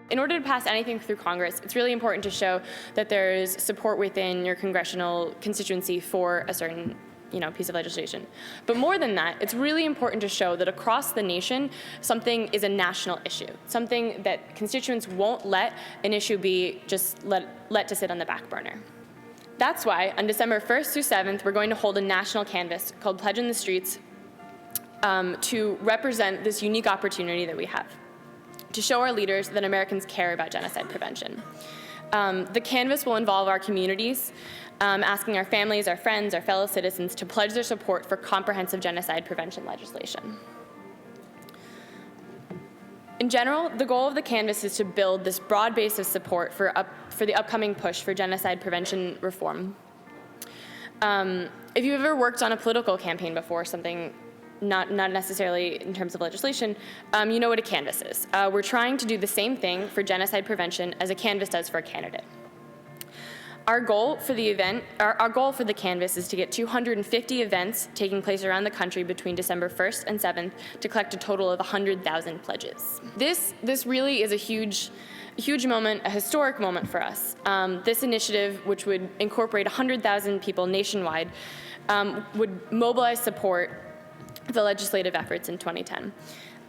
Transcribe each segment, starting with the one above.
In order to pass anything through Congress, it's really important to show that there is support within your congressional constituency for a certain piece of legislation. But more than that, it's really important to show that across the nation, something is a national issue, something that constituents won't let an issue be just let to sit on the back burner. That's why on December 1st through 7th, we're going to hold a national canvass called Pledge in the Streets to represent this unique opportunity that we have, to show our leaders that Americans care about genocide prevention. The canvass will involve our communities, asking our families, our friends, our fellow citizens to pledge their support for comprehensive genocide prevention legislation. In general, the goal of the canvass is to build this broad base of support for the upcoming push for genocide prevention reform. If you've ever worked on a political campaign before, something not necessarily in terms of legislation, you know what a canvass is. We're trying to do the same thing for genocide prevention as a canvass does for a candidate. Our goal for the canvass is to get 250 events taking place around the country between December 1st and 7th to collect a total of 100,000 pledges. This really is a huge moment, a historic moment for us. This initiative, which would incorporate 100,000 people nationwide, would mobilize support for the legislative efforts in 2010.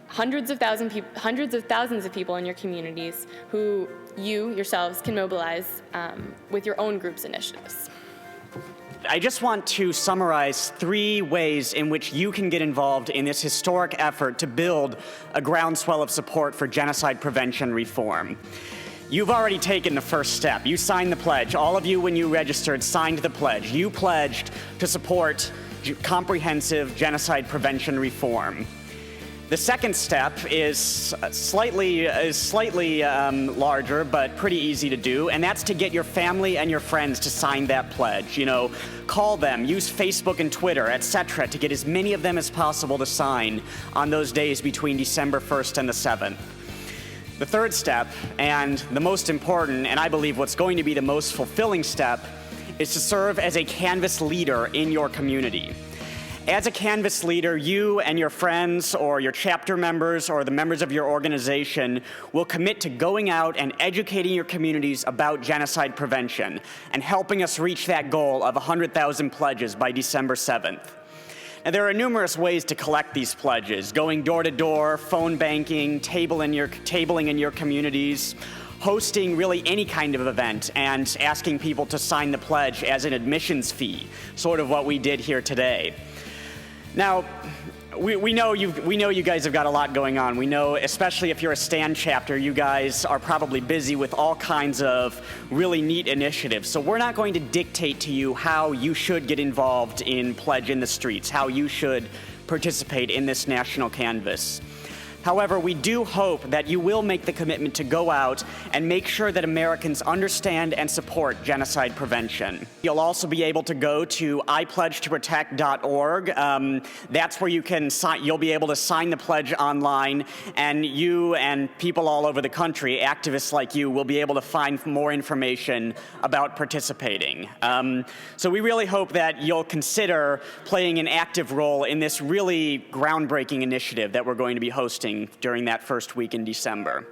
Hundreds of thousands of people in your communities who you yourselves can mobilize with your own group's initiatives. I just want to summarize 3 ways in which you can get involved in this historic effort to build a groundswell of support for genocide prevention reform. You've already taken the first step. You signed the pledge. All of you, when you registered, signed the pledge. You pledged to support comprehensive genocide prevention reform. The second step is slightly larger, but pretty easy to do, and that's to get your family and your friends to sign that pledge. Call them, use Facebook and Twitter, etc., to get as many of them as possible to sign on those days between December 1st and the 7th. The third step, and the most important, and I believe what's going to be the most fulfilling step, is to serve as a canvass leader in your community. As a canvass leader, you and your friends or your chapter members or the members of your organization will commit to going out and educating your communities about genocide prevention and helping us reach that goal of 100,000 pledges by December 7th. Now, there are numerous ways to collect these pledges: going door to door, phone banking, tabling in your communities, hosting really any kind of event and asking people to sign the pledge as an admissions fee, sort of what we did here today. Now, we know you guys have got a lot going on. We know, especially if you're a STAND chapter, you guys are probably busy with all kinds of really neat initiatives. So we're not going to dictate to you how you should get involved in Pledge in the Streets, how you should participate in this national canvass. However, we do hope that you will make the commitment to go out and make sure that Americans understand and support genocide prevention. You'll also be able to go to ipledgetoprotect.org. That's where you'll be able to sign the pledge online, and you and people all over the country, activists like you, will be able to find more information about participating. So we really hope that you'll consider playing an active role in this really groundbreaking initiative that we're going to be hosting during that first week in December.